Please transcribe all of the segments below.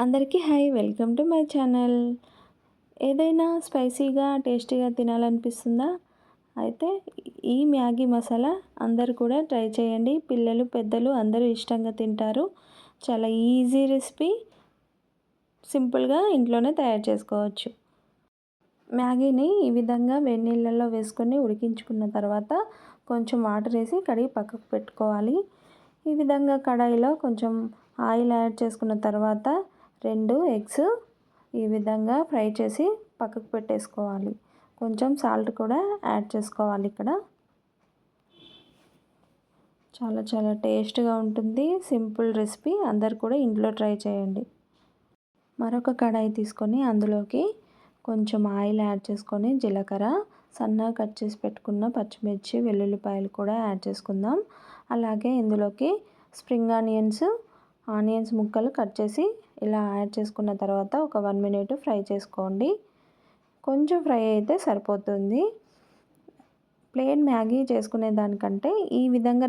అందరికీ hi, welcome to my channel. ఏదైనా స్పైసీగా టేస్టీగా తినాలనిపిస్తుందా? అయితే ఈ మ్యాగీ మసాలా అందరూ కూడా ట్రై చేయండి. పిల్లలు పెద్దలు అందరూ ఇష్టంగా తింటారు. చాలా ఈజీ రెసిపీ, సింపుల్గా ఇంట్లోనే తయారు చేసుకోవచ్చు. మ్యాగీని ఈ విధంగా వేడి నీళ్ళల్లో వేసుకొని ఉడికించుకున్న తర్వాత కొంచెం వాటర్ వేసి కడిగి పక్కకు పెట్టుకోవాలి. ఈ విధంగా కడాయిలో కొంచెం ఆయిల్ యాడ్ చేసుకున్న తర్వాత 2 ఎగ్స్ ఈ విధంగా ఫ్రై చేసి పక్కకు పెట్టేసుకోవాలి. కొంచెం సాల్ట్ కూడా యాడ్ చేసుకోవాలి. ఇక్కడ చాలా టేస్ట్గా ఉంటుంది. సింపుల్ రెసిపీ, అందరు కూడా ఇంట్లో ట్రై చేయండి. మరొక కడాయి తీసుకొని అందులోకి కొంచెం ఆయిల్ యాడ్ చేసుకొని జీలకర్ర, సన్నగా కట్ చేసి పెట్టుకున్న పచ్చిమిర్చి, వెల్లుల్లిపాయలు కూడా యాడ్ చేసుకుందాం. అలాగే ఇందులోకి స్ప్రింగ్ ఆనియన్స్ ముక్కలు కట్ చేసి ఇలా యాడ్ చేసుకున్న తర్వాత ఒక 1 మినిట్ ఫ్రై చేసుకోండి. కొంచెం ఫ్రై అయితే సరిపోతుంది. ప్లెయిన్ మ్యాగీ చేసుకునే దానికంటే ఈ విధంగా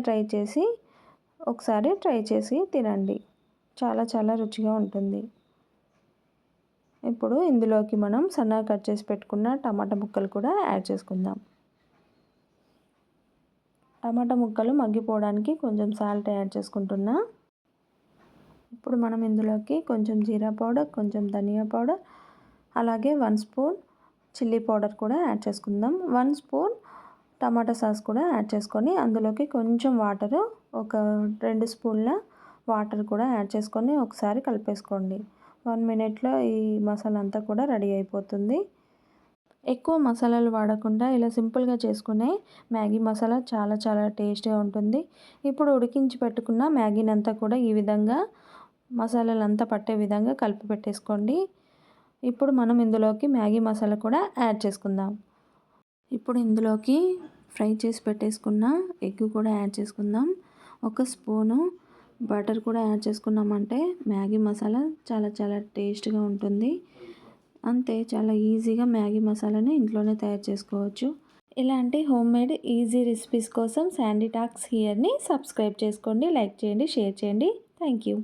ఒకసారి ట్రై చేసి తినండి. చాలా రుచిగా ఉంటుంది. ఇప్పుడు ఇందులోకి మనం సన్నగా కట్ చేసి పెట్టుకున్న టమాటా ముక్కలు కూడా యాడ్ చేసుకుందాం. టమాటా ముక్కలు మగ్గిపోవడానికి కొంచెం సాల్ట్ యాడ్ చేసుకుంటున్నా. ఇప్పుడు మనం ఇందులోకి కొంచెం జీరా పౌడర్, కొంచెం ధనియా పౌడర్, అలాగే 1 స్పూన్ చిల్లీ పౌడర్ కూడా యాడ్ చేసుకుందాం. 1 స్పూన్ టమాటా సాస్ కూడా యాడ్ చేసుకొని అందులోకి కొంచెం వాటర్, ఒక 2 స్పూన్ల వాటర్ కూడా యాడ్ చేసుకొని ఒకసారి కలిపేసుకోండి. 1 మినిట్లో ఈ మసాలా అంతా కూడా రెడీ అయిపోతుంది. ఎక్కువ మసాలాలు వాడకుండా ఇలా సింపుల్గా చేసుకునే మ్యాగీ మసాలా చాలా టేస్టీగా ఉంటుంది. ఇప్పుడు ఉడికించి పెట్టుకున్న మ్యాగీని అంతా కూడా ఈ విధంగా మసాలాలంతా పట్టే విధంగా కలిపి పెట్టేసుకోండి. ఇప్పుడు మనం ఇందులోకి మ్యాగీ మసాలా కూడా యాడ్ చేసుకుందాం. ఇప్పుడు ఇందులోకి ఫ్రై చేసి పెట్టేసుకున్న ఎగ్ కూడా యాడ్ చేసుకుందాం. 1 స్పూను బటర్ కూడా యాడ్ చేసుకున్నామంటే మ్యాగీ మసాలా చాలా టేస్ట్గా ఉంటుంది. అంతే, చాలా ఈజీగా మ్యాగీ మసాలాని ఇంట్లోనే తయారు చేసుకోవచ్చు. ఇలాంటి హోమ్మేడ్ ఈజీ రెసిపీస్ కోసం శాండీ టాక్స్ హియర్ని సబ్స్క్రైబ్ చేసుకోండి, లైక్ చేయండి, షేర్ చేయండి. Thank you.